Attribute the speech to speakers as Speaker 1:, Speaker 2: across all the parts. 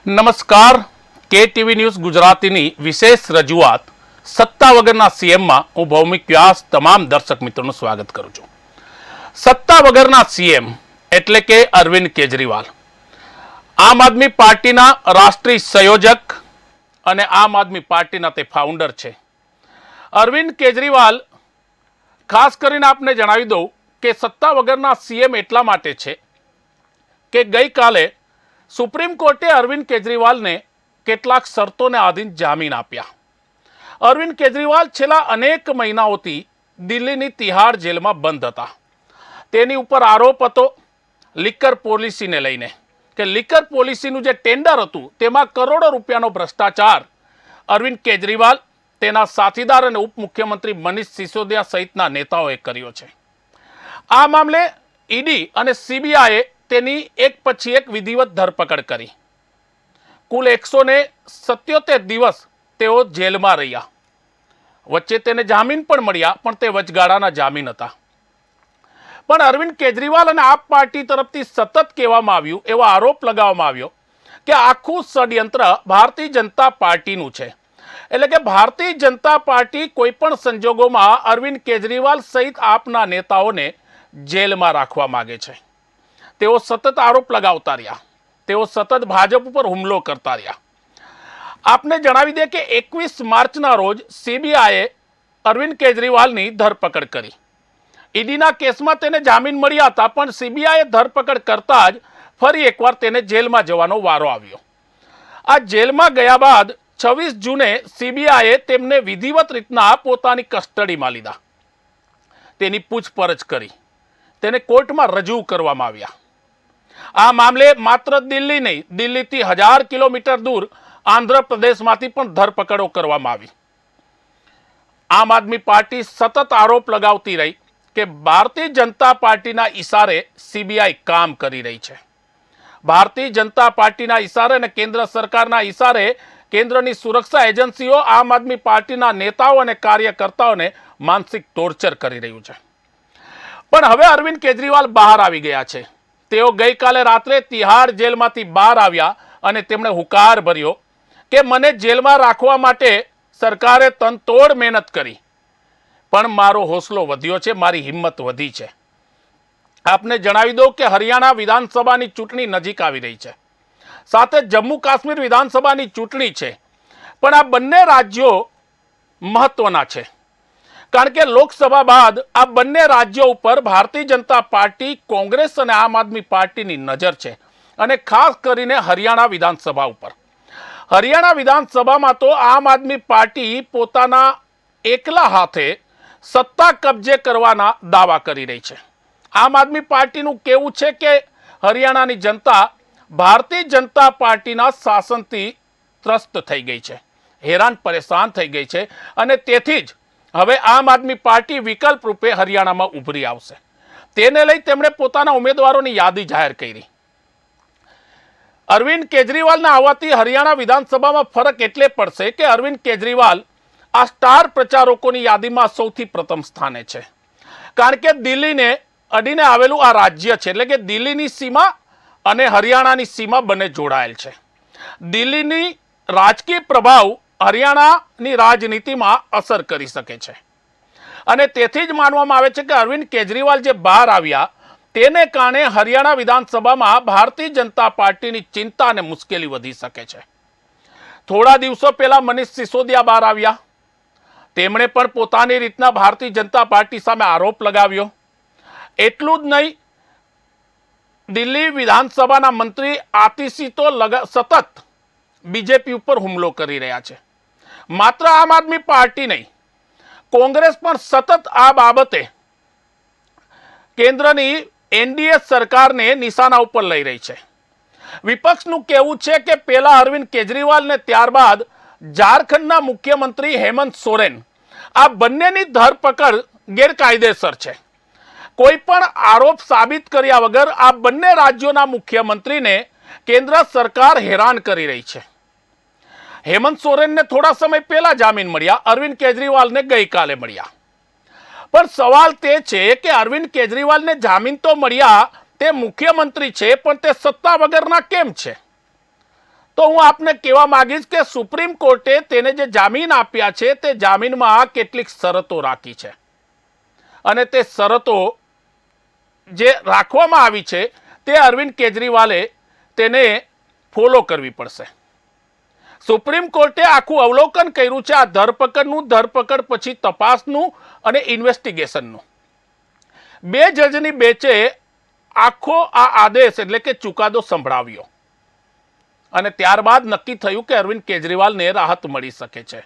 Speaker 1: નમસ્કાર. KTV news ગુજરાતીની વિશેષ રજૂઆત સત્તા વગરના સીએમમાં હું ભૌમિક વ્યાસ તમામ દર્શક મિત્રોનું સ્વાગત કરું છું. સત્તા વગરના સીએમ એટલે કે અરવિંદ કેજરીવાલ આમ આદમી પાર્ટીના રાષ્ટ્રીય સંયોજક અને આમ આદમી પાર્ટીના તે ફાઉન્ડર છે. અરવિંદ કેજરીવાલ ખાસ કરીને આપને જણાવી દઉં કે સત્તા વગરના સીએમ એટલા માટે છે કે ગઈકાલે સુપ્રીમ કોર્ટે અરવિંદ કેજરીવાલને કેટલાક શરતોને આધીન જામીન આપ્યા. અરવિંદ કેજરીવાલ છેલ્લા અનેક મહિનાઓથી દિલ્હીની તિહાડ જેલમાં બંધ હતા. તેની ઉપર આરોપ હતો લિકર પોલિસીને લઈને કે લિકર પોલિસીનું જે ટેન્ડર હતું તેમાં કરોડો રૂપિયાનો ભ્રષ્ટાચાર અરવિંદ કેજરીવાલ, તેના સાથીદાર અને ઉપમુખ્યમંત્રી મનીષ સિસોદિયા સહિતના નેતાઓએ કર્યો છે. આ મામલે ઈડી અને સીબીઆઈએ તેની એક પછી એક વિધિવત ધરપકડ કરી. કુલ 177 દિવસ તેઓ જેલમાં રહ્યા. વચ્ચે તેને જામીન પણ મળ્યા, પણ તે વચગાળાના જામીન હતા. પણ અરવિંદ કેજરીવાલ અને આપ પાર્ટી તરફથી સતત કહેવામાં આવ્યું, એવો આરોપ લગાવવામાં આવ્યો કે આખું ષડયંત્ર ભારતીય જનતા પાર્ટીનું છે. એટલે કે ભારતીય જનતા પાર્ટી કોઈ પણ સંજોગોમાં અરવિંદ કેજરીવાલ સહિત આપના નેતાઓને જેલમાં રાખવા માંગે છે. તેઓ સતત આરોપ લગાવતા રહ્યા. તેઓ સતત ભાજપ ઉપર હુમલો કરતા રહ્યા. આપને જણાવી દે કે 21 માર્ચના રોજ સીબીઆઈએ અરવિંદ કેજરીવાલની ધરપકડ કરી. ઈડીના કેસમાં તેને જામીન મળ્યા હતા, પણ સીબીઆઈએ ધરપકડ કરતા જ ફરી એકવાર તેને જેલમાં જવાનો વારો આવ્યો. આ જેલમાં ગયા બાદ 26 જૂને સીબીઆઈએ તેમને વિધિવત રીતના પોતાની કસ્ટડીમાં લીધા. તેની પૂછપરછ કરી. તેને કોર્ટમાં રજૂ કરવામાં આવ્યા. આ મામલે માત્ર દિલ્હી નહીં, દિલ્હીથી 1000 કિલોમીટર દૂર આંધ્રપ્રદેશમાંથી પણ ધરપકડો કરવામાં આવી. આમ આદમી પાર્ટી સતત આરોપ લગાવતી રહી કે ભારતીય જનતા પાર્ટીના ઈશારે સીબીઆઈ કામ કરી રહી છે. ભારતીય જનતા પાર્ટીના ઈશારે અને કેન્દ્ર સરકારના ઈશારે કેન્દ્રની સુરક્ષા એજન્સીઓ આમ આદમી પાર્ટીના નેતાઓ અને કાર્યકર્તાઓને માનસિક ટોર્ચર કરી રહ્યું છે. પણ હવે અરવિંદ કેજરીવાલ બહાર આવી ગયા છે. તેઓ ગઈકાલે રાત્રે તિહાડ જેલમાંથી બહાર આવ્યા અને તેમણે હુંકાર ભર્યો કે મને જેલમાં રાખવા માટે સરકારે તનતોડ મહેનત કરી, પણ મારો હોસલો વધ્યો છે, મારી હિંમત વધી છે. આપને જણાવી દઉં કે હરિયાણા વિધાનસભાની ચૂંટણી નજીક આવી રહી છે. સાથે જમ્મુ કાશ્મીર વિધાનસભાની ચૂંટણી છે. પણ આ બંને રાજ્યો મહત્વના છે, કારણ કે લોકસભા બાદ આ બંને રાજ્યો ઉપર ભારતીય જનતા પાર્ટી, કોંગ્રેસ અને આમ આદમી પાર્ટીની નજર છે. અને ખાસ કરીને હરિયાણા વિધાનસભા ઉપર. હરિયાણા વિધાનસભામાં તો આમ આદમી પાર્ટી પોતાના એકલા હાથે સત્તા કબજે કરવાના દાવા કરી રહી છે. આમ આદમી પાર્ટીનું કહેવું છે કે હરિયાણાની જનતા ભારતીય જનતા પાર્ટીના શાસનથી ત્રસ્ત થઈ ગઈ છે, હેરાન પરેશાન થઈ ગઈ છે, અને તેથી જ હવે આમ આદમી પાર્ટી વિકલ્પ રૂપે હરિયાણામાં ઉભરી આવશે. તેને લઈ તેમણે પોતાના ઉમેદવારોની યાદી જાહેર કરી. અરવિંદ કેજરીવાલના આવવાથી હરિયાણા વિધાનસભામાં ફરક એટલે પડશે કે અરવિંદ કેજરીવાલ આ સ્ટાર પ્રચારકોની યાદીમાં સૌથી પ્રથમ સ્થાને છે. કારણ કે દિલ્હીને અડીને આવેલું આ રાજ્ય છે, એટલે કે દિલ્હીની સીમા અને હરિયાણાની સીમા બંને જોડાયેલ છે. દિલ્હીની રાજકીય પ્રભાવ હરિયાણાની રાજનીતિમાં અસર કરી શકે છે. અને તેથી જ માનવામાં આવે છે કે અરવિંદ કેજરીવાલ જે બહાર આવ્યા તેને કારણે હરિયાણા વિધાનસભામાં ભારતીય જનતા પાર્ટીની ચિંતા અને મુશ્કેલી વધી શકે છે. થોડા દિવસો પહેલા મનીષ સિસોદિયા બહાર આવ્યા. તેમણે પણ પોતાની રીતના ભારતીય જનતા પાર્ટી સામે આરોપ લગાવ્યો. એટલું જ નહીં, દિલ્હી વિધાનસભાના મંત્રી આતિશી તો સતત બીજેપી ઉપર હુમલો કરી રહ્યા છે. માત્ર આમ આદમી પાર્ટી નહીં, કોંગ્રેસ પણ સતત આ બાબતે કેન્દ્રની એનડીએ સરકારને નિશાના ઉપર લઈ રહી છે. વિપક્ષનું કહેવું છે કે પહેલા અરવિંદ કેજરીવાલ ને ત્યારબાદ ઝારખંડના મુખ્યમંત્રી હેમંત સોરેન, આ બંનેની ધરપકડ ગેરકાયદેસર છે. કોઈ પણ આરોપ સાબિત કર્યા વગર આ બંને રાજ્યોના મુખ્યમંત્રીને કેન્દ્ર સરકાર હેરાન કરી રહી છે. હેમંત સોરેનને થોડા સમય પહેલા જામીન મળ્યા, અરવિંદ કેજરીવાલને ગઈકાલે મળ્યા. પણ સવાલ તે છે કે અરવિંદ કેજરીવાલને જામીન તો મળ્યા, તે મુખ્યમંત્રી છે, પણ તે સત્તા વગરના કેમ છે? તો હું આપને કહેવા માંગીશ કે સુપ્રીમ કોર્ટે તેને જે જામીન આપ્યા છે તે જામીનમાં કેટલીક શરતો રાખી છે અને તે શરતો જે રાખવામાં આવી છે તે અરવિંદ કેજરીવાલે તેને ફોલો કરવી પડશે. સુપ્રીમ કોર્ટે આખું અવલોકન કર્યું છે આ ધરપકડનું, ધરપકડ પછી તપાસનું અને ઇન્વેસ્ટિગેશનનું. 2 જજની બેચે આખો આ આદેશ એટલે કે ચુકાદો સંભળાવ્યો અને ત્યારબાદ નક્કી થયું કે અરવિંદ કેજરીવાલને રાહત મળી શકે છે.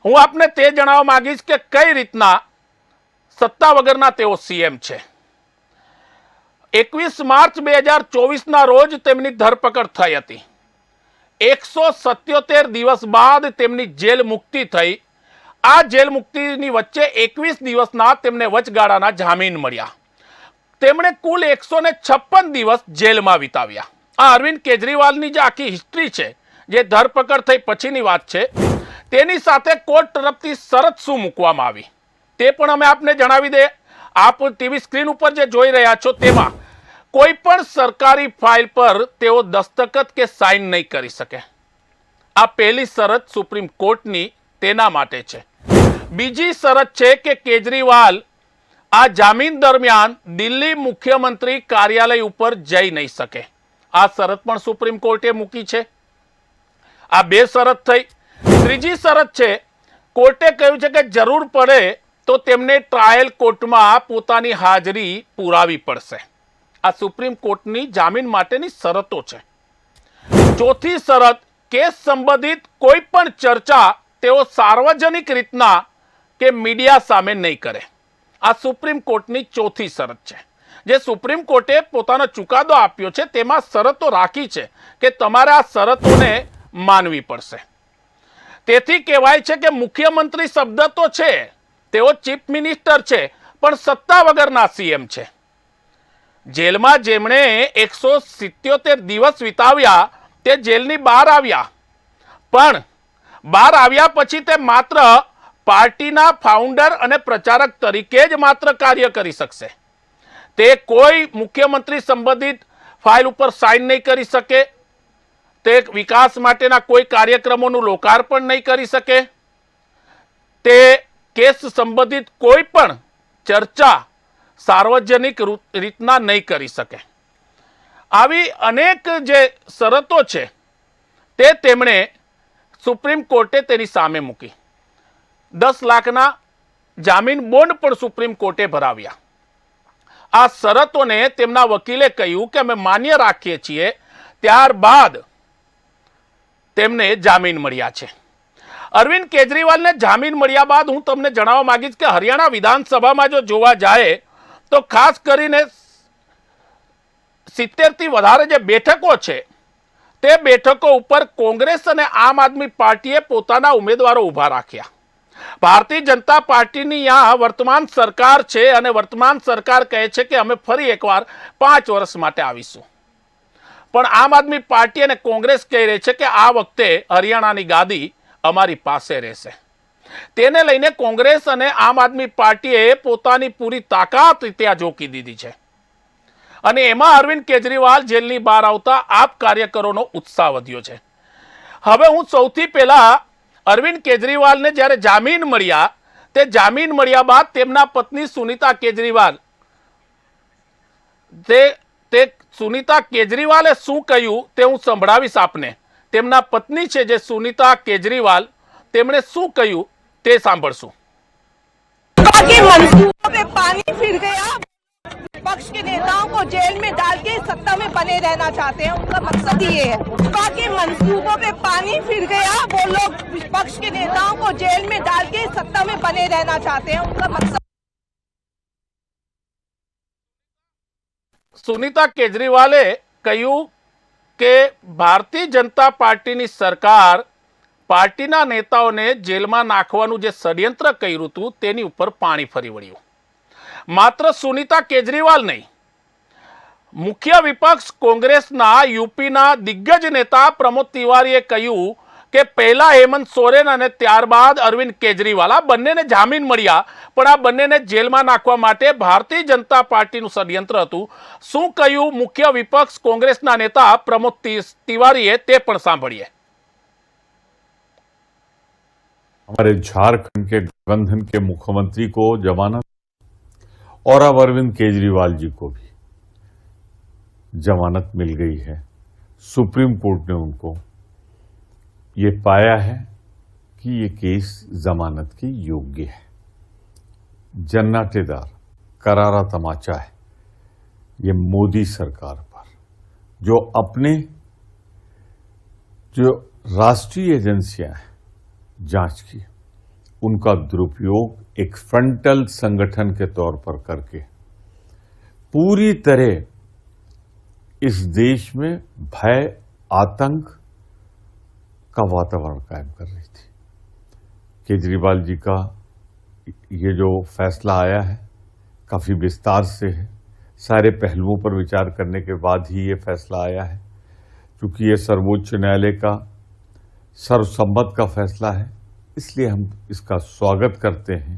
Speaker 1: હું આપને તે જણાવવા માંગીશ કે કઈ રીતના સત્તા વગરના તેઓ સીએમ છે. 21 માર્ચ 2024ના રોજ તેમની ધરપકડ થઈ હતી. 177 દિવસ બાદ તેમની જેલ મુક્તિ થઈ. આ જેલ મુક્તિની વચ્ચે 21 દિવસના તેમને વચગાળાના જામીન મળ્યા. તેમણે કુલ 156 દિવસ જેલમાં વિતાવ્યા. આ અરવિંદ કેજરીવાલની જે આખી હિસ્ટ્રી છે, જે ધરપકડ થઈ પછીની વાત છે, તેની સાથે કોર્ટ તરફથી શરત શું મૂકવામાં આવી તે પણ અમે આપને જણાવી દે. આપ ટીવી સ્ક્રીન ઉપર જે જોઈ રહ્યા છો તેમાં કોઈ પણ સરકારી ફાઇલ પર તેઓ દસ્તખત કે સાઇન નહીં કરી શકે. આ પહેલી શરત સુપ્રીમ કોર્ટની તેના માટે છે. બીજી શરત છે કે કેજરીવાલ આ જામીન દરમિયાન દિલ્હી મુખ્યમંત્રી કાર્યાલય ઉપર જઈ નહીં શકે. આ શરત પણ સુપ્રીમ કોર્ટે મૂકી છે. આ 2 શરત થઈ. ત્રીજી શરત છે, કોર્ટે કહ્યું છે કે જરૂર પડે તો તેમને ટ્રાયલ કોર્ટમાં પોતાની હાજરી પુરાવી પડશે. આ સુપ્રીમ કોર્ટની જામીન માટેની શરતો છે. ચોથી શરત, કેસ સંબંધિત કોઈ પણ ચર્ચા તેઓ સાર્વજનિક રીતના કે મીડિયા સામે નહીં કરે. આ સુપ્રીમ કોર્ટની ચોથી શરત છે. જે સુપ્રીમ કોર્ટે પોતાનો ચુકાદો આપ્યો છે તેમાં શરતો રાખી છે કે તમારે આ શરતોને માનવી પડશે. તેથી કહેવાય છે કે મુખ્યમંત્રી શબ્દ તો છે, તેઓ ચીફ મિનિસ્ટર છે, પણ સત્તા વગરના સીએમ છે. જેલમાં જેમણે 177 દિવસ વિતાવ્યા તે જેલની બહાર આવ્યા, પણ બહાર આવ્યા પછી તે માત્ર પાર્ટીના ફાઉન્ડર અને પ્રચારક તરીકે જ માત્ર કાર્ય કરી શકશે. તે કોઈ મુખ્યમંત્રી સંબંધિત ફાઇલ ઉપર સાઇન નહીં કરી શકે. તે વિકાસ માટેના કોઈ કાર્યક્રમોનું લોકાર્પણ નહીં કરી શકે. તે કેસ સંબંધિત કોઈ પણ ચર્ચા સાર્વજનિક રીતના નહીં કરી શકે. આવી અનેક જે શરતો છે તે તેમણે સુપ્રીમ કોર્ટે તેની સામે મૂકી. 10 લાખના જામીન બોન્ડ પણ સુપ્રીમ કોર્ટે ભરાવ્યા. આ શરતોને તેમના વકીલે કહ્યું કે અમે માન્ય રાખીએ છીએ. ત્યારબાદ તેમને જામીન મળ્યા છે. અરવિંદ કેજરીવાલને જામીન મળ્યા બાદ હું તમને જણાવવા માંગીશ કે હરિયાણા વિધાનસભામાં જો જોવા જાય તો ખાસ કરીને 70 થી વધારે જે બેઠકો છે તે બેઠકો ઉપર કોંગ્રેસ અને આમ આદમી પાર્ટીએ પોતાના ઉમેદવારો ઊભા રાખ્યા. ભારતીય જનતા પાર્ટીની આ વર્તમાન સરકાર છે અને વર્તમાન સરકાર કહે છે કે અમે ફરી એકવાર 5 વર્ષ માટે આવીશું. પણ આમ આદમી પાર્ટી અને કોંગ્રેસ કહી રહી છે કે આ વખતે હરિયાણાની ગાદી અમારી પાસે રહેશે. તેને લઈને કોંગ્રેસ અને આમ આદમી પાર્ટીએ પોતાની પૂરી તાકાત ત્યાં ઝોકી દીધી છે અને એમાં અરવિંદ કેજરીવાલ જેલની બહાર આવતા આપ કાર્યકરોનો ઉત્સાહ વધ્યો છે. હવે હું સૌથી પહેલા અરવિંદ કેજરીવાલને જ્યારે જામીન મળ્યા, તે જામીન મળ્યા બાદ તેમના પત્ની સુનીતા કેજરીવાલ, તે સુનીતા કેજરીવાલે શું કહ્યું તે હું સંભળાવીશ આપને. તેમના પત્ની છે જે સુનીતા કેજરીવાલ, તેમણે શું કહ્યું તે સાંભળશું.
Speaker 2: पानी फिर गया, विपक्ष के नेताओं को जेल में डाल के सत्ता में बने रहना चाहते हैं. उनका मकसद ये है. बाकी मंसूबों पे पानी फिर गया. वो लोग विपक्ष के नेताओं को जेल में डाल के सत्ता में बने रहना चाहते हैं. उनका मकसद.
Speaker 1: સુનીતા કેજરીવાલે કહ્યું કે ભારતીય જનતા પાર્ટીની સરકાર પાર્ટીના નેતાઓને જેલમાં નાખવાનું જે ષડયંત્ર કર્યું હતું તેની ઉપર પાણી ફરી વળ્યું. માત્ર સુનીતા કેજરીવાલ નહીં, મુખ્ય વિપક્ષ કોંગ્રેસના યુપીના દિગ્ગજ નેતા પ્રમોદ તિવારીએ કહ્યું કે પહેલા હેમંત સોરેન અને ત્યારબાદ અરવિંદ કેજરીવાલ આ બંનેને જામીન મળ્યા, પણ આ બંનેને જેલમાં નાખવા માટે ભારતીય જનતા પાર્ટીનું ષડયંત્ર હતું. શું કહ્યું મુખ્ય વિપક્ષ કોંગ્રેસના નેતા પ્રમોદ તિવારીએ, તે પણ સાંભળીએ.
Speaker 3: हमारे झारखंड के गठबंधन के मुख्यमंत्री को जमानत और अब अरविंद केजरीवाल जी को भी जमानत मिल गई है. सुप्रीम कोर्ट ने उनको ये पाया है कि ये केस जमानत के योग्य है. जन्नाटेदार करारा तमाचा है ये मोदी सरकार पर, जो अपने जो राष्ट्रीय एजेंसियां हैं जांच की, उनका दुरुपयोग एक फ्रंटल संगठन के तौर पर करके पूरी तरह इस देश में भय आतंक का वातावरण कायम कर रही थी. केजरीवाल जी का ये जो फैसला आया है काफी विस्तार से है, सारे पहलुओं पर विचार करने के बाद ही ये फैसला आया है. क्योंकि ये सर्वोच्च न्यायालय का सर्वसम्मत का फैसला है, इसलिए हम इसका स्वागत करते हैं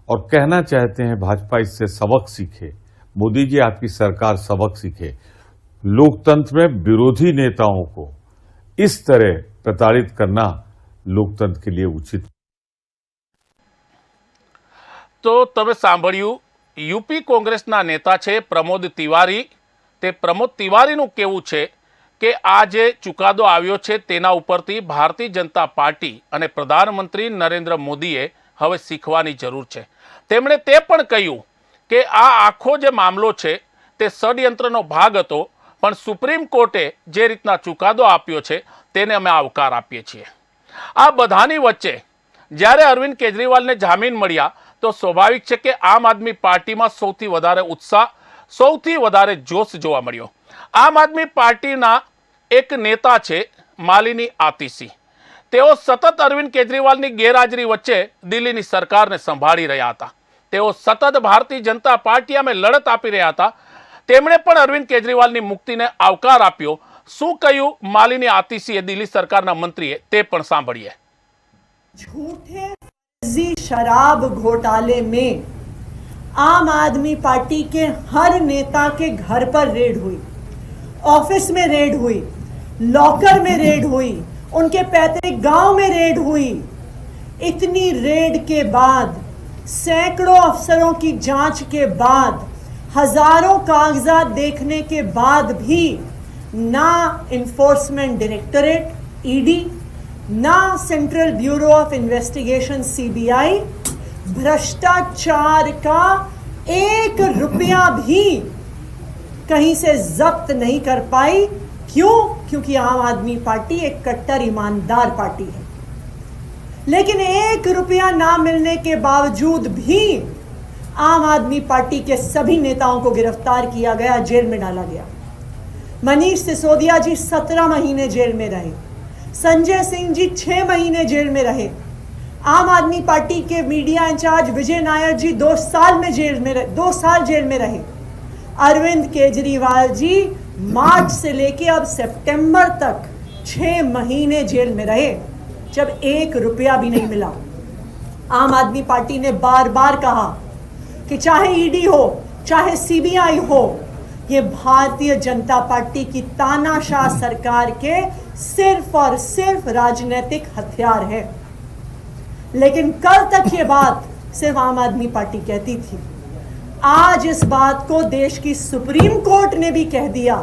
Speaker 3: और कहना चाहते हैं भाजपा इससे सबक सीखे. मोदी जी आपकी सरकार सबक सीखे. लोकतंत्र में विरोधी नेताओं को इस तरह प्रताड़ित करना लोकतंत्र के लिए उचित.
Speaker 1: તો તમે સાંભળ્યું, યુપી કોંગ્રેસના નેતા છે પ્રમોદ તિવારી. તે પ્રમોદ તિવારીનું કહેવું છે કે આ જે ચુકાદો આવ્યો છે તેના ઉપરથી ભારતીય જનતા પાર્ટી અને પ્રધાનમંત્રી નરેન્દ્ર મોદીએ હવે શીખવાની જરૂર છે. તેમણે તે પણ કહ્યું કે આ આખો જે મામલો છે તે ષડયંત્રનો ભાગ હતો, પણ સુપ્રીમ કોર્ટે જે રીતના ચુકાદો આપ્યો છે તેને અમે આવકાર આપીએ છીએ. આ બધાની વચ્ચે જ્યારે અરવિંદ કેજરીવાલને જામીન મળ્યા તો સ્વાભાવિક છે કે આમ આદમી પાર્ટીમાં સૌથી વધારે ઉત્સાહ, સૌથી વધારે જોશ જોવા મળ્યો. આમ આદમી પાર્ટીના એક નેતા છે માલિની આતિશી. તેઓ સતત અરવિંદ કેજરીવાલની ગેરહાજરી વચ્ચે દિલ્હીની સરકારને સંભાળી રહ્યા હતા. તેઓ સતત ભારતીય જનતા પાર્ટી સામે લડત આપી રહ્યા હતા. તેમણે પણ અરવિંદ કેજરીવાલની મુક્તિને આવકાર આપ્યો. શું કહ્યું માલિની આતિશીએ, દિલ્હી સરકારના મંત્રીએ, તે પણ સાંભળીએ.
Speaker 4: झूठे फर्जी शराब घोटाले में आम आदमी पार्टी के हर नेता के घर पर रेड हुई, ऑफिस में रेड हुई, लॉकर में रेड हुई, उनके पैतृक गांव में रेड हुई. इतनी रेड के बाद, सैकड़ों अफसरों की जांच के बाद, हजारों कागजात देखने के बाद भी ना इन्फोर्समेंट डायरेक्टरेट ईडी, ना central bureau of investigation CBI भ्रष्टाचार का 1 रुपया भी कहीं से जब्त नहीं कर पाई. क्यों? क्योंकि आम आदमी पार्टी एक कट्टर ईमानदार पार्टी है. लेकिन 1 रुपया ना मिलने के बावजूद भी आम आदमी पार्टी के सभी नेताओं को गिरफ्तार किया गया, जेल में डाला गया. मनीष सिसोदिया जी 17 महीने जेल में रहे. संजय सिंह जी 6 महीने जेल में रहे. आम आदमी पार्टी के मीडिया इंचार्ज विजय नायर जी 2 साल जेल में रहे. अरविंद केजरीवाल जी मार्च से लेके अब सितंबर तक 6 महीने जेल में रहे, जब 1 रुपया भी नहीं मिला. आम आदमी पार्टी ने बार बार कहा कि चाहे ईडी हो, चाहे सीबीआई हो, ये भारतीय जनता पार्टी की तानाशाह सरकार के सिर्फ और सिर्फ राजनीतिक हथियार है. लेकिन कल तक ये बात सिर्फ आम आदमी पार्टी कहती थी. आज इस बात को देश की सुप्रीम कोर्ट ने भी कह दिया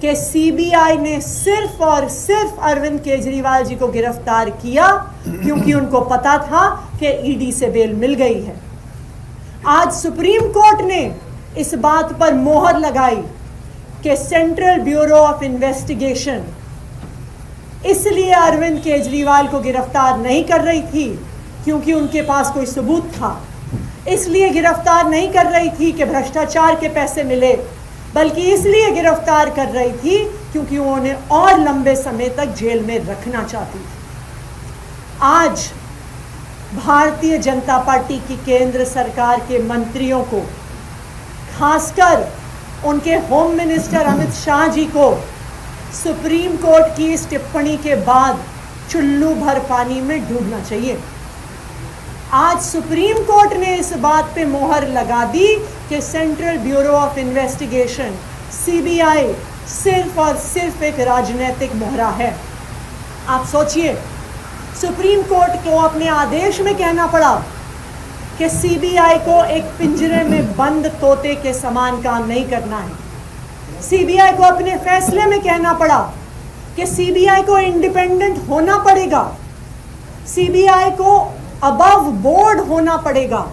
Speaker 4: कि सीबीआई ने सिर्फ और सिर्फ अरविंद केजरीवाल जी को गिरफ्तार किया क्योंकि उनको पता था कि ईडी से बेल मिल गई है. आज सुप्रीम कोर्ट ने इस बात पर मोहर लगाई कि सेंट्रल ब्यूरो ऑफ इन्वेस्टिगेशन इसलिए अरविंद केजरीवाल को गिरफ्तार नहीं कर रही थी क्योंकि उनके पास कोई सबूत था. इसलिए गिरफ्तार नहीं कर रही थी कि भ्रष्टाचार के पैसे मिले, बल्कि इसलिए गिरफ्तार कर रही थी क्योंकि वो उन्हें और लंबे समय तक जेल में रखना चाहती थी. आज भारतीय जनता पार्टी की केंद्र सरकार के मंत्रियों को, खासकर उनके होम मिनिस्टर अमित शाह जी को सुप्रीम कोर्ट की इस टिप्पणी के बाद चुल्लू भर पानी में डूबना चाहिए। आज सुप्रीम कोर्ट ने इस बात पे मोहर लगा दी कि central bureau of investigation CBI सिर्फ और सिर्फ एक राजनीतिक मोहरा है। आप सोचिए, सुप्रीम कोर्ट को अपने आदेश में कहना पड़ा कि सीबीआई को एक पिंजरे में बंद तोते के समान काम नहीं करना है। सीबीआई को अपने फैसले में कहना पड़ा कि सीबीआई को इंडिपेंडेंट होना पड़ेगा, सीबीआई को अबव बोर्ड होना पड़ेगा।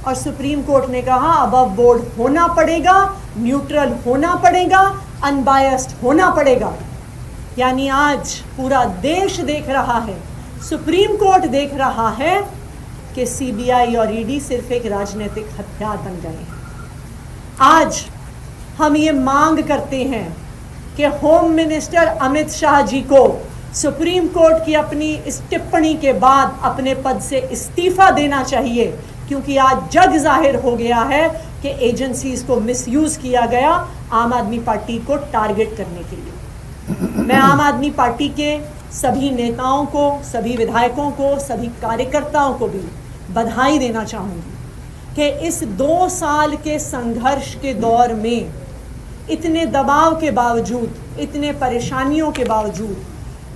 Speaker 4: और सुप्रीम कोर्ट ने कहा अबव बोर्ड होना पड़ेगा, न्यूट्रल होना पड़ेगा, अनबायस्ड होना पड़ेगा। यानी आज पूरा देश देख रहा है, सुप्रीम कोर्ट देख रहा है कि सीबीआई और ईडी सिर्फ एक राजनीतिक हथियार बन गए हैं। आज हम ये मांग करते हैं कि होम मिनिस्टर अमित शाह जी को सुप्रीम कोर्ट की अपनी इस टिप्पणी के बाद अपने पद से इस्तीफा देना चाहिए, क्योंकि आज जग जाहिर हो गया है कि एजेंसीज को मिसयूज किया गया आम आदमी पार्टी को टारगेट करने के लिए। मैं आम आदमी पार्टी के सभी नेताओं को, सभी विधायकों को, सभी कार्यकर्ताओं को भी बधाई देना चाहूँगी कि इस 2 साल के संघर्ष के दौर में इतने दबाव के बावजूद, इतने परेशानियों के बावजूद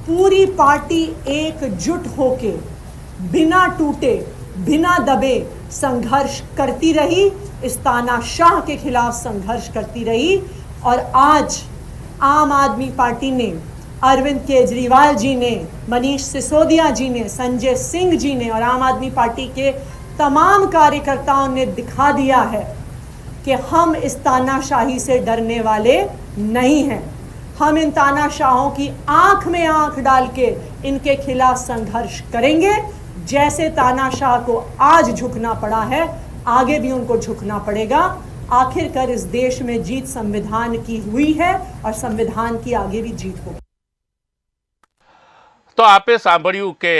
Speaker 4: पूरी पार्टी एकजुट होके बिना टूटे, बिना दबे संघर्ष करती रही, इस तानाशाह के खिलाफ संघर्ष करती रही। और आज आम आदमी पार्टी ने, अरविंद केजरीवाल जी ने, मनीष सिसोदिया जी ने, संजय सिंह जी ने और आम आदमी पार्टी के तमाम कार्यकर्ताओं ने दिखा दिया है कि हम इस तानाशाही से डरने वाले नहीं हैं। हम इन तानाशाहों की आंख में आंख डाल के इनके खिलाफ संघर्ष करेंगे। जैसे तानाशाह को आज झुकना पड़ा है, आगे भी उनको झुकना पड़ेगा। आखिरकार इस देश में जीत संविधान की हुई है और संविधान की आगे भी जीत होगी।
Speaker 1: તો આપે સાંભળ્યું કે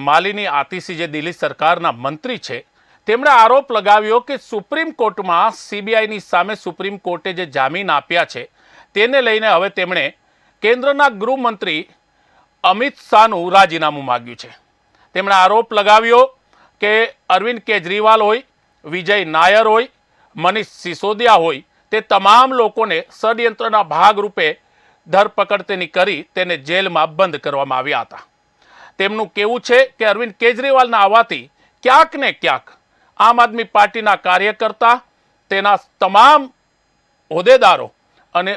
Speaker 1: માલિની આતિશી જે દિલ્હી સરકારના મંત્રી છે તેમણે આરોપ લગાવ્યો કે સુપ્રીમ કોર્ટમાં સીબીઆઈની સામે સુપ્રીમ કોર્ટે જે જામીન આપ્યા છે તેને લઈને હવે તેમણે કેન્દ્રના ગૃહમંત્રી અમિત શાહનું રાજીનામું માગ્યું છે। તેમણે આરોપ લગાવ્યો કે અરવિંદ કેજરીવાલ હોય, વિજય નાયર હોય, મનીષ સિસોદિયા હોય, તે તમામ લોકોને ષડયંત્રના ભાગરૂપે ધરપકડ તેની કરી તેને જેલમાં બંધ કરવામાં આવ્યા હતા। તેમનું કહેવું છે કે અરવિંદ કેજરીવાલના આવવાથી ક્યાંક ને ક્યાંક આમ આદમી પાર્ટીના કાર્યકર્તા, તેના તમામ હોદ્દેદારો અને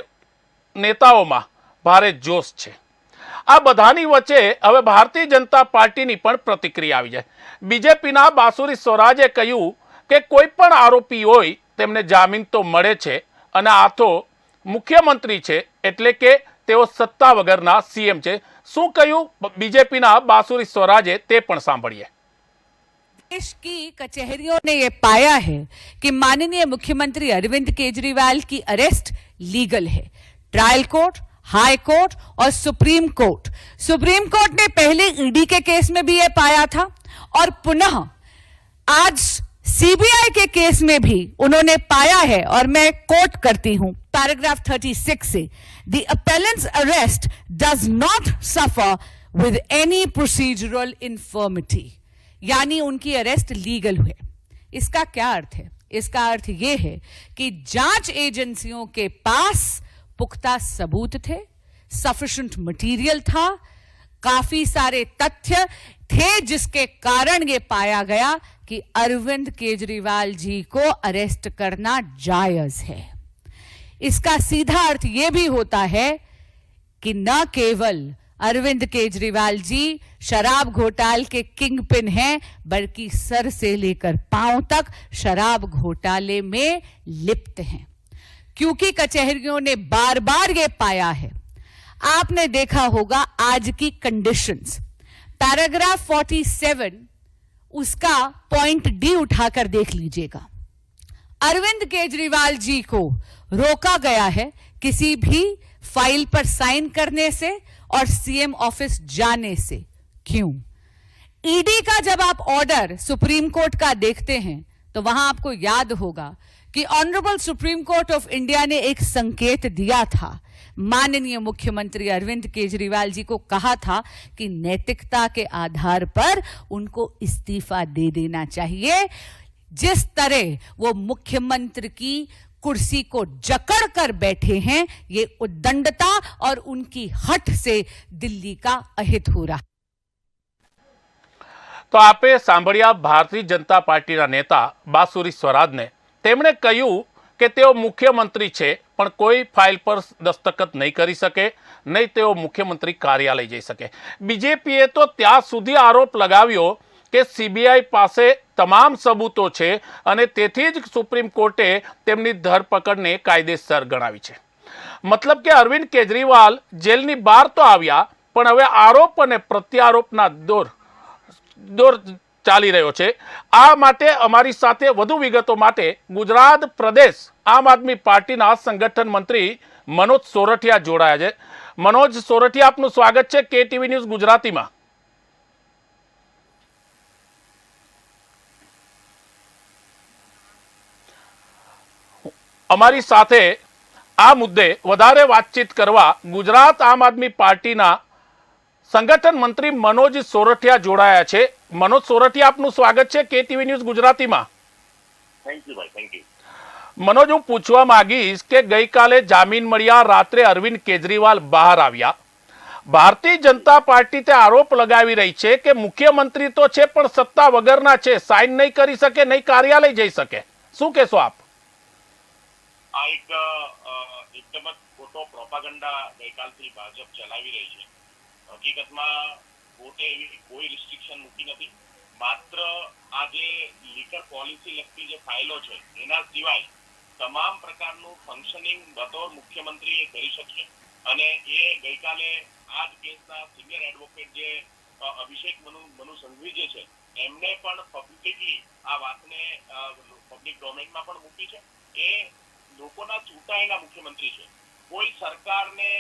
Speaker 1: નેતાઓમાં ભારે જોશ છે। આ બધાની વચ્ચે હવે ભારતીય જનતા પાર્ટીની પણ प्रतिक्रिया આવી જાય। બીજેપીના બાસુરી સ્વરાજે કહ્યું કે કોઈ પણ આરોપી હોય તેમને જામીન તો મળે છે અને આ તો મુખ્યમંત્રી છે એટલે કે તેઓ સત્તા વગરના સીએમ છે। શું કહ્યું બીજેપીના બાસુરી સ્વરાજે તે પણ સાંભળીએ।
Speaker 5: देश की कचहरियों ने यह पाया है कि माननीय मुख्यमंत्री अरविंद केजरीवाल की अरेस्ट लीगल है। ट्रायल कोर्ट, हाई कोर्ट और सुप्रीम कोर्ट ने पहले ईडी के केस में भी यह पाया था और पुनः आज सीबीआई के केस में भी उन्होंने पाया है। और मैं कोट करती हूं पैराग्राफ 36 से, the appellants arrest does not suffer with any procedural infirmity, यानी उनकी अरेस्ट लीगल हुए। इसका क्या अर्थ है? इसका अर्थ यह है कि जांच एजेंसियों के पास पुख्ता सबूत थे, सफिशिएंट मटेरियल था, काफी सारे तथ्य थे जिसके कारण यह पाया गया कि अरविंद केजरीवाल जी को अरेस्ट करना जायज है। इसका सीधा अर्थ यह भी होता है कि न केवल अरविंद केजरीवाल जी शराब घोटाले के किंग पिन हैं, बल्कि सर से लेकर पांव तक शराब घोटाले में लिप्त हैं, क्योंकि कचहरियों ने बार बार यह पाया है। आपने देखा होगा आज की कंडीशंस, पैराग्राफ 47 उसका पॉइंट डी उठाकर देख लीजिएगा। अरविंद केजरीवाल जी को रोका गया है किसी भी फाइल पर साइन करने से और सीएम ऑफिस जाने से। क्यों? ईडी का जब आप ऑर्डर सुप्रीम कोर्ट का देखते हैं तो वहां आपको याद होगा कि honourable supreme court of India ने एक संकेत दिया था, माननीय मुख्यमंत्री अरविंद केजरीवाल जी को कहा था कि नैतिकता के आधार पर उनको इस्तीफा दे देना चाहिए। जिस तरह वो मुख्यमंत्री की कुर्सी को जकड़ कर बैठे हैं, ये उद्दंडता और उनकी हठ से दिल्ली का अहित हो रहा।
Speaker 1: तो आपे सांभळ्या भारतीय जनता पार्टीना नेता बासुरी स्वराजने તેમણે કહ્યું કે તેઓ મુખ્યમંત્રી છે પણ કોઈ ફાઇલ પર દસ્તખત નહીં કરી શકે, નહીં તેઓ મુખ્યમંત્રી કાર્યાલય જઈ શકે। બીજેપીએ તો ત્યાં સુધી આરોપ લગાવ્યો કે સીબીઆઈ પાસે તમામ સબૂતો છે અને તેથી જ સુપ્રીમ કોર્ટે તેમની ધરપકડને કાયદેસર ગણાવી છે। મતલબ કે અરવિંદ કેજરીવાલ જેલની બહાર તો આવ્યા પણ હવે આરોપ અને પ્રત્યારોપના દોર ચાલી રહ્યો છે। આ માટે અમારી સાથે વધુ વિગતો માટે ગુજરાત પ્રદેશ આમ આદમી પાર્ટીના સંગઠન મંત્રી મનોજ સોરઠિયા જોડાયા છે। મનોજ સોરઠિયા, આપનું સ્વાગત છે કેટીવી ન્યૂઝ ગુજરાતીમાં। અમારી સાથે આ મુદ્દે વધારે વાતચીત કરવા ગુજરાત આમ આદમી પાર્ટીના સંગઠન મંત્રી મનોજ સોરઠિયા જોડાયા છે। મનોજ સોરઠિયા, આપનું સ્વાગત છે કેટીવી ન્યૂઝ ગુજરાતીમાં।
Speaker 6: થેન્ક યુ ભાઈ, થેન્ક યુ।
Speaker 1: મનોજ, હું પૂછવા માંગીશ કે ગઈકાલે જામીન મળ્યા, રાત્રે અરવિંદ કેજરીવાલ બહાર આવ્યા। ભારતીય જનતા પાર્ટી તે આરોપ લગાવી રહી છે કે મુખ્યમંત્રી તો છે પણ સત્તા વગરના છે, સાઇન નહીં કરી શકે, નહીં કાર્યાલય જઈ શકે। શું કહેશો આપ?
Speaker 6: આ એક એકદમ જ ખોટો પ્રોપાગન્ડા ગઈકાલથી ભાજપ ચલાવી રહી છે। હકીકતમાં કોર્ટે એવી કોઈ રિસ્ટ્રિક્શન મૂકી નથી। માત્ર આ જે લીકર પોલિસી લગતી જે ફાઇલો છે એના સિવાય તમામ પ્રકારનું ફંક્શનિંગ બતૌર મુખ્યમંત્રી એ કરી શકશે। અને એ ગઈકાલે આ જ કેસના સિનિયર એડવોકેટ જે અભિષેક મનુ સંઘવી જે છે એમને પણ પબ્લિકલી આ વાતને પબ્લિક ડોમેનમાં પણ મૂકી છે। એ લોકોના ચૂંટાયેલા મુખ્યમંત્રી છે। કોઈ સરકારને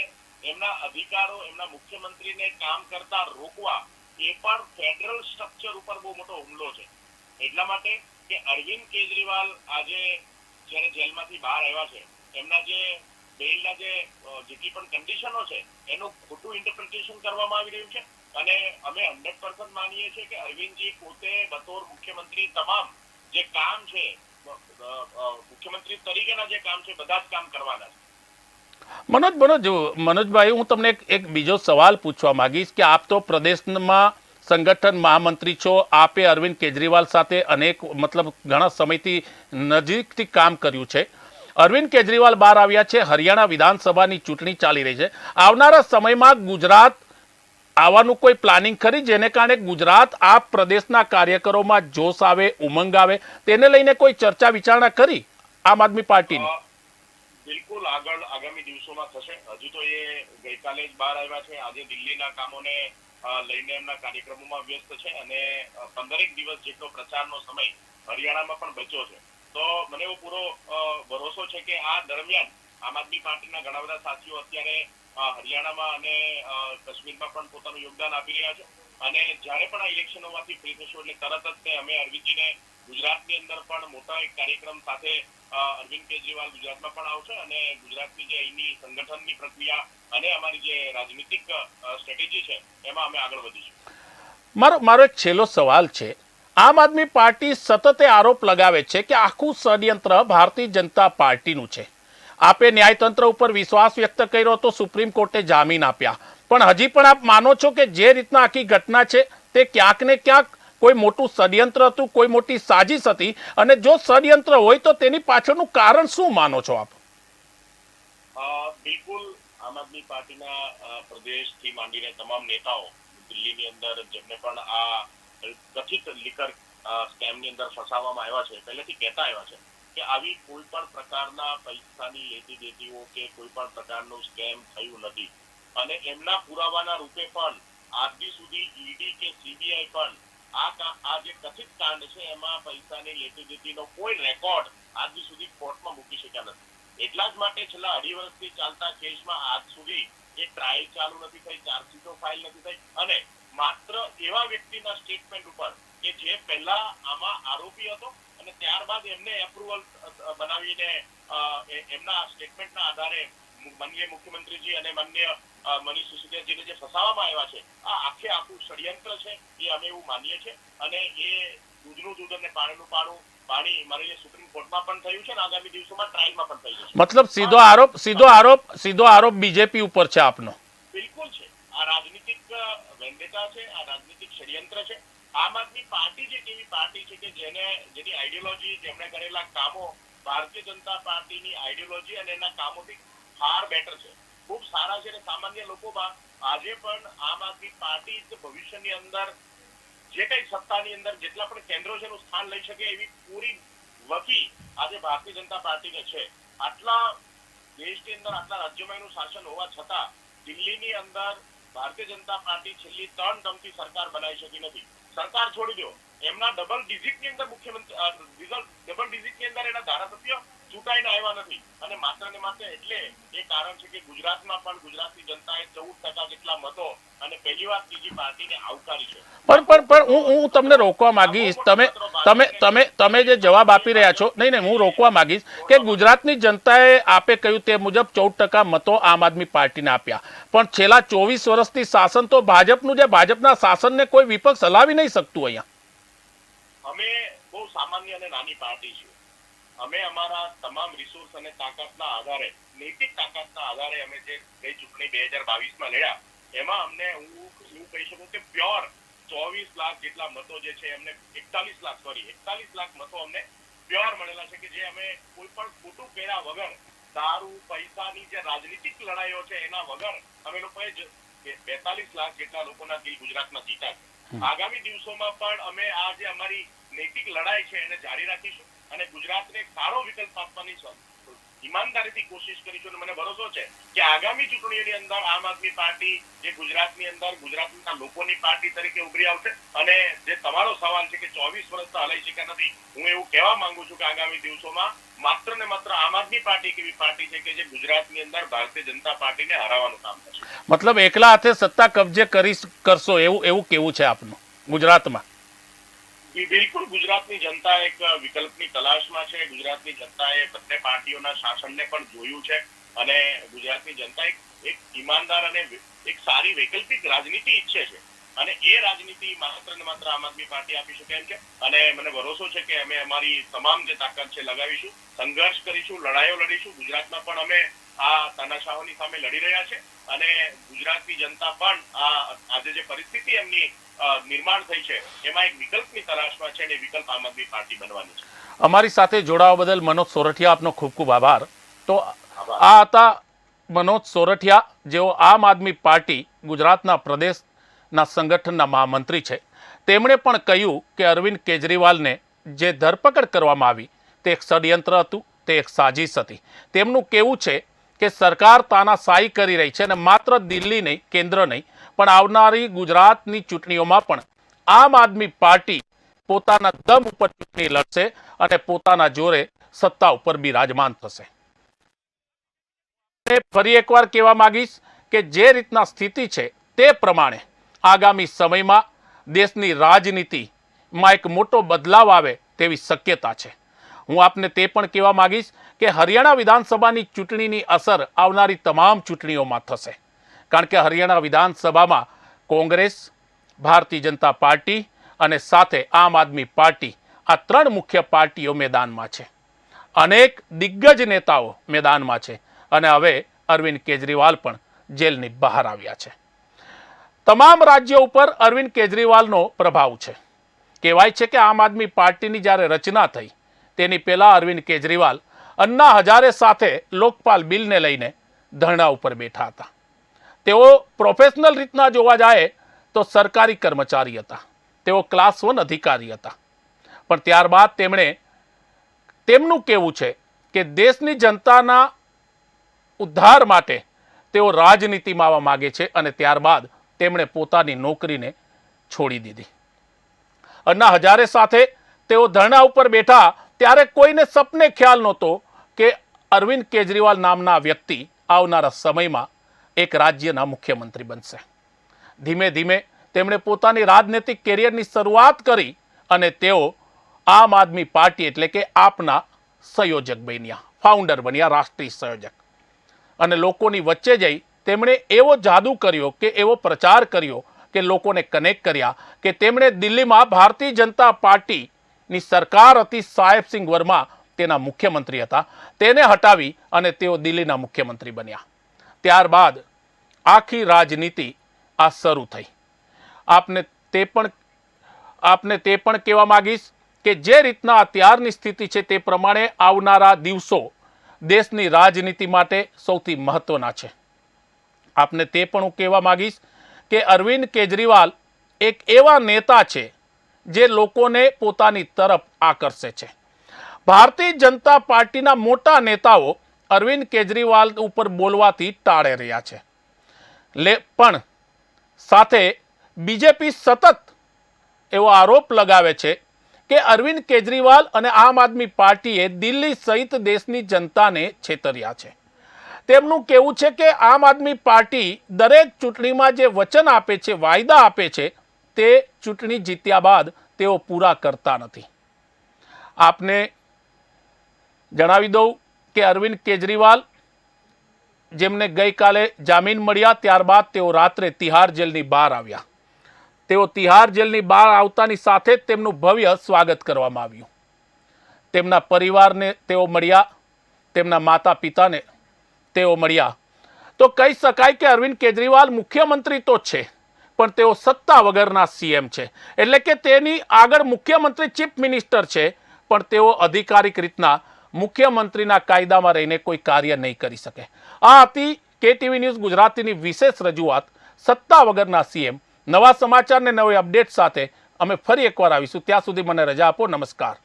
Speaker 6: એમના અધિકારો એમના મુખ્યમંત્રીને કામ કરતા રોકવા એ પણ ફેડરલ સ્ટ્રક્ચર ઉપર બહુ મોટો હુમલો છે। એટલા માટે કે અરવિંદ કેજરીવાલ આજે જ્યારે જેલમાંથી બહાર આવ્યા છે એમના જે બેલના જે જેટલી પણ કન્ડિશનો છે એનું ખોટું ઇન્ટરપ્રિટેશન કરવામાં આવી રહ્યું છે। અને અમે 100% માનીએ છીએ કે અરવિંદજી પોતે બતૌર મુખ્યમંત્રી તમામ જે કામ છે મુખ્યમંત્રી તરીકેના જે કામ છે બધા જ કામ કરવાના છે।
Speaker 1: મનોજભાઈ, હું તમને એક બીજો સવાલ પૂછવા માંગીશ કે આપ તો પ્રદેશમાં સંગઠન મહામંત્રી છો, આપે અરવિંદ કેજરીવાલ સાથે અનેક ઘણા સમયથી નજીકથી કામ કર્યું છે। અરવિંદ કેજરીવાલ બહાર આવ્યા છે, હરિયાણા વિધાનસભાની ચૂંટણી ચાલી રહી છે। આવનારા સમયમાં ગુજરાત આવવાનું કોઈ પ્લાનિંગ ખરી જેને કારણે ગુજરાત આ પ્રદેશના કાર્યકરોમાં જોશ આવે, ઉમંગ આવે, તેને લઈને કોઈ ચર્ચા વિચારણા કરી આમ આદમી પાર્ટીની?
Speaker 6: બિલકુલ આગામી દિવસોમાં થશે। હજુ તો એ ગઈકાલે જ બહાર આવ્યા છે। આજે દિલ્હીના કામોને લઈને એમના કાર્યક્રમોમાં વ્યસ્ત છે અને 15 દિવસ જેટલો પ્રચારનો સમય હરિયાણામાં પણ બચ્યો છે। તો મને એવો પૂરો ભરોસો છે કે આ દરમિયાન આમ આદમી પાર્ટીના ઘણા બધા સાથીઓ અત્યારે હરિયાણામાં અને કાશ્મીરમાં પણ પોતાનું યોગદાન આપી રહ્યા છે। અને જ્યારે પણ આ ઇલેક્શનોમાંથી ફ્રી થશું એટલે તરત જ અમે અરવિંદજીને ગુજરાતની અંદર પણ મોટા એક કાર્યક્રમ સાથે અરવિંદ કેજરીવાલ ગુજરાતમાં પણ આવશે અને ગુજરાતની જે અહીંની સંગઠનની પ્રક્રિયા અને અમારી જે રાજનીતિક સ્ટ્રેટેજી છે એમાં અમે આગળ વધીશું।
Speaker 1: મારો એક છેલ્લો સવાલ છે। આમ આદમી પાર્ટી સતત આરોપ લગાવે છે કે આખું ષડયંત્ર ભારતીય જનતા પાર્ટીનું છે। આપે ન્યાયતંત્ર ઉપર વિશ્વાસ વ્યક્ત કર્યો તો સુપ્રીમ કોર્ટે જામીન આપ્યા, પણ હજી પણ આપ માનો છો કે જે રીતના આખી ઘટના છે તે ક્યાંક ને ક્યાંક કોઈ મોટું ષડયંત્ર હતું, કોઈ મોટી સાजिश હતી? અને જો ષડયંત્ર હોય તો તેની પાછળનું કારણ શું માનો છો આપ?
Speaker 6: બિલકુલ આમ આદમી પાર્ટીના પ્રદેશથી માંડીને તમામ નેતાઓ દિલ્હીની અંદર જેમને પણ આ કથિત લીકર સ્કેમની અંદર ફસાવવામાં આવ્યા છે પહેલેથી કહેતા આવ્યા છે કે આવી કોઈ પણ પ્રકારના પૈસાની લેતી દેતીઓ કે કોઈ પણ પ્રકારનું સ્કેમ થયું નથી। અને એમના પુરાવાના રૂપે પણ આજ સુધી ઈડી કે સીબીઆઈ પણ આ જે કથિત કાંડ છે એમાં પૈસાની લેતી દેતીનો કોઈ રેકોર્ડ આજ સુધી કોર્ટમાં મૂકી શક્યા નથી। એટલા જ માટે છેલ્લા 2.5 વર્ષથી ચાલતા કેસમાં આજ સુધી એક ટ્રાયલ ચાલુ નથી થઈ, ચાર્જશીટો ફાઇલ નથી થઈ અને માત્ર એવા વ્યક્તિના સ્ટેટમેન્ટ ઉપર કે જે પહેલા આમાં આરોપી હતો અને ત્યારબાદ એમને એપ્રુવલ બનાવીને એમના સ્ટેટમેન્ટના આધારે માનનીય મુખ્યમંત્રીજી અને માનનીય મનીષ સિસોદિયાજીને જે ફસાવવામાં આવ્યા છે, આ આખું ષડયંત્ર છે, એ અમે એવું માનીએ છીએ. અને એ દૂધનું દૂધ અને પાણીનું પાણી માનનીય સુપ્રીમ કોર્ટમાં પણ થયું છે અને આગામી દિવસોમાં ટ્રાયલમાં પણ થઈ જશે.
Speaker 1: મતલબ સીધો આરોપ બીજેપી ઉપર છે આપનો?
Speaker 6: બિલકુલ છે. આ રાજનીતિક વેન્ડેટા છે, આ રાજનીતિક ષડયંત્ર છે. આમ આદમી પાર્ટી જે એવી પાર્ટી છે કે જેની આઈડિયોલોજી, જેમણે કરેલા કામો ભારતીય જનતા પાર્ટીની આઈડિયોલોજી અને એના કામોથી ફાર બેટર છે, ખૂબ સારા છે. અને સામાન્ય લોકોમાં આજે પણ આમ આદમી પાર્ટી ભવિષ્યની અંદર જે કઈ સત્તાની અંદર જેટલા પણ કેન્દ્રો છે એનું સ્થાન લઈ શકે એવી પૂરી વકી આજે ભારતીય જનતા પાર્ટીને છે. આટલા દેશની અંદર, આટલા રાજ્યોમાં એનું શાસન હોવા છતાં દિલ્હીની અંદર ભારતીય જનતા પાર્ટી છેલ્લી 3 ટર્મથી સરકાર બનાવી શકી નથી. સરકાર છોડી દો, એમના ડબલ ડિજિટની અંદર ડબલ ડિજિટની અંદર એના ધારાસભ્યો ચૂંટાઈને આવ્યા નથી. અને માત્ર ને માત્ર એટલે એ કારણ છે કે ગુજરાતમાં પણ ગુજરાતની જનતાએ 14% જેટલા મતો અને પહેલીવાર ત્રીજી પાર્ટીને આવકારી છે.
Speaker 1: પણ હું તમને રોકવા માંગીશ. તમે જે જવાબ આપી રહ્યા છો, નહીં, હું રોકવા માંગીશ કે ગુજરાતની જનતાએ આપે કહ્યું તે મુજબ 14% મતો આમ આદમી પાર્ટીને આપ્યા, પણ છેલ્લા 24 વર્ષથી શાસન તો ભાજપનું, જે ભાજપના શાસનને કોઈ વિપક્ષ હલાવી નહીં શકતું. અહીંયા
Speaker 6: અમે બહુ સામાન્ય અને નાની પાર્ટી છીએ. અમે અમારા તમામ રિસોર્સ અને તાકાતના આધારે, નૈતિક તાકાતના આધારે અમે જે ગઈ ચૂંટણી 2022માં લડ્યા, એમાં અમને હું કહી શકું કે પ્યોર 24 લાખ જેટલા મતો જે છે એમને 41 લાખ મતો અમને પ્યોર મળેલા છે કે જે અમે કોઈ પણ ખોટું કર્યા વગર, દારૂ પૈસાની જે રાજનીતિક લડાઈઓ છે એના વગર અમે લોકોએ 42 લાખ જેટલા લોકોના દિલ ગુજરાતમાં જીતા છે. આગામી દિવસોમાં પણ અમે આ જે અમારી નૈતિક લડાઈ છે એને જારી રાખીશું અને ગુજરાતને એક સારો વિકલ્પ આપવાની ઈમાનદારીથી કોશિશ કરીશું. અને મને ભરોસો છે કે આગામી ચૂંટણીઓની અંદર આમ આદમી પાર્ટી જે ગુજરાતની અંદર ગુજરાતના લોકોની પાર્ટી તરીકે ઉભરી આવશે. અને જે તમારો સવાલ છે કે 24 વર્ષ હલાઈ શક્યા નથી, હું એવું કહેવા માંગુ છું કે આગામી દિવસોમાં માત્ર ને માત્ર આમ આદમી પાર્ટી એવી પાર્ટી છે કે જે ગુજરાતની અંદર ભારતીય જનતા પાર્ટીને હરાવવાનું કામ કરશે.
Speaker 1: મતલબ એકલા હાથે સત્તા કબજે કરશો એવું કેવું છે આપનું ગુજરાતમાં?
Speaker 6: બિલકુલ. ગુજરાતની જનતા એક વિકલ્પની તલાશમાં છે. ગુજરાતની જનતાએ બંને પાર્ટીઓના શાસનને પણ જોયું છે અને ગુજરાતની જનતા એક ઈમાનદાર અને એક સારી વૈકલ્પિક રાજનીતિ ઈચ્છે છે. અને એ રાજનીતિ માત્ર ને માત્ર આમ આદમી પાર્ટી આપી શકે એમ છે. અને મને ભરોસો છે કે અમે અમારી તમામ જે તાકાત છે લગાવીશું, સંઘર્ષ કરીશું, લડાઈઓ લડીશું. ગુજરાતમાં પણ અમે આ તાનાશાહોની સામે લડી રહ્યા છે અને ગુજરાતની જનતા પણ આજે જે પરિસ્થિતિ એમની નિર્માણ થઈ છે એમાં એક વિકલ્પની તલાશમાં છે અને વિકલ્પ આમ આદમી પાર્ટી બનવાની છે.
Speaker 1: અમારી સાથે જોડાવા બદલ મનોજ સોરઠિયા, આપનો ખૂબ ખૂબ આભાર. તો આ હતા મનોજ સોરઠિયા, જેઓ આમ આદમી પાર્ટી ગુજરાતના પ્રદેશના સંગઠનના મહામંત્રી છે. તેમણે પણ કહ્યું કે અરવિંદ કેજરીવાલને જે ધરપકડ કરવામાં આવી તે એક ષડયંત્ર હતું, તે એક સાજિશ હતી. તેમનું કહેવું છે કે સરકાર તાનાશાહી કરી રહી છે અને માત્ર દિલ્હી નહીં, કેન્દ્ર નહીં, પણ આવનારી ગુજરાતની ચૂંટણીઓમાં પણ આમ આદમી પાર્ટી પોતાના દમ ઉપર ચૂંટણી લડશે અને પોતાના જોરે સત્તા ઉપર બિરાજમાન થશે. ફરી એકવાર કહેવા માંગીશ કે જે રીતના સ્થિતિ છે તે પ્રમાણે આગામી સમયમાં દેશની રાજનીતિમાં એક મોટો બદલાવ આવે તેવી શક્યતા છે. હું આપને તે પણ કહેવા માંગીશ કે હરિયાણા વિધાનસભાની ચૂંટણીની અસર આવનારી તમામ ચૂંટણીઓમાં થશે. કારણ કે હરિયાણા વિધાનસભામાં કોંગ્રેસ, ભારતીય જનતા પાર્ટી અને સાથે આમ આદમી પાર્ટી, આ 3 મુખ્ય પાર્ટીઓ મેદાનમાં છે. અનેક દિગ્ગજ નેતાઓ મેદાનમાં છે અને હવે અરવિંદ કેજરીવાલ પણ જેલની બહાર આવ્યા છે. તમામ રાજ્યો ઉપર અરવિંદ કેજરીવાલનો પ્રભાવ છે. કહેવાય છે કે આમ આદમી પાર્ટીની જ્યારે રચના થઈ તેની પહેલા અરવિંદ કેજરીવાલ અન્ના હજારે સાથે લોકપાલ બિલને લઈને ધરણા ઉપર બેઠા હતા. તેઓ પ્રોફેશનલ રીતના જોવા જાય તો સરકારી કર્મચારી હતા, તેઓ ક્લાસ 1 અધિકારી હતા. પણ ત્યારબાદ તેમનું કહેવું છે કે દેશની જનતાના ઉદ્ધાર માટે તેઓ રાજનીતિમાં આવવા માગે છે અને ત્યારબાદ તેમણે પોતાની નોકરીને છોડી દીધી. અન્ના હજારે સાથે તેઓ ધરણા ઉપર બેઠા ત્યારે કોઈને સપને ખ્યાલ નહોતો કે અરવિંદ કેજરીવાલ નામના વ્યક્તિ આવનારા સમયમાં એક રાજ્યના મુખ્યમંત્રી બનશે. ધીમે ધીમે તેમણે પોતાની રાજનૈતિક કેરિયરની શરૂઆત કરી અને તેઓ આમ આદમી પાર્ટી એટલે કે આપના સંયોજક બન્યા, ફાઉન્ડર બન્યા, રાષ્ટ્રીય સંયોજક. અને લોકોની વચ્ચે જઈ તેમણે એવો જાદુ કર્યો કે એવો પ્રચાર કર્યો કે લોકોને કનેક્ટ કર્યા કે તેમણે દિલ્હીમાં ભારતીય જનતા પાર્ટીની સરકાર હતી, સાહેબસિંહ વર્મા તેના મુખ્યમંત્રી હતા, તેને હટાવી અને તેઓ દિલ્હીના મુખ્યમંત્રી બન્યા. ત્યારબાદ આખી રાજનીતિ આ શરૂ થઈ. આપને તે પણ કહેવા માંગીશ કે જે રીતના અત્યારની સ્થિતિ છે તે પ્રમાણે આવનારા દિવસો દેશની રાજનીતિ માટે સૌથી મહત્વના છે. આપને તે પણ હું કહેવા માંગીશ કે અરવિંદ કેજરીવાલ એક એવા નેતા છે જે લોકોને પોતાની તરફ આકર્ષે છે. ભારતીય જનતા પાર્ટીના મોટા નેતાઓ અરવિંદ કેજરીવાલ ઉપર બોલવાથી ટાળે રહ્યા છે. પણ સાથે બીજેપી સતત એવો આરોપ લગાવે છે કે અરવિંદ કેજરીવાલ અને આમ આદમી પાર્ટીએ દિલ્હી સહિત દેશની જનતાને છેતર્યા છે. તેમનું કહેવું છે કે આમ આદમી પાર્ટી દરેક ચૂંટણીમાં જે વચન આપે છે, વાયદા આપે છે, તે ચૂંટણી જીત્યા બાદ તેઓ પૂરા કરતા નથી. આપને જણાવી દઉં કે અરવિંદ કેજરીવાલ જેમને ગઈકાલે જામીન મળ્યા ત્યારબાદ તેઓ રાત્રે તિહાર જેલની બહાર આવ્યા. તેઓ તિહાર જેલની બહાર આવતાની સાથે જ તેમનું ભવ્ય સ્વાગત કરવામાં આવ્યું. તેમના પરિવારને તેઓ મળ્યા, તેમના માતા પિતાને તેઓ મળ્યા. તો કહી શકાય કે અરવિંદ કેજરીવાલ મુખ્યમંત્રી તો છે, પણ તેઓ સત્તા વગરના સીએમ છે. એટલે કે તેની આગળ મુખ્યમંત્રી ચીફ મિનિસ્ટર છે, પણ તેઓ અધિકારિક રીતના મુખ્યમંત્રીના કાયદામાં રહીને કોઈ કાર્ય નહીં કરી શકે. આ હતી KTV ન્યૂઝ ગુજરાતીની વિશેષ રજૂઆત સત્તા વગરના સીએમ. નવા સમાચાર ને નવી અપડેટ સાથે અમે ફરી એકવાર આવીશું. ત્યાં સુધી મને રજા આપો. નમસ્કાર.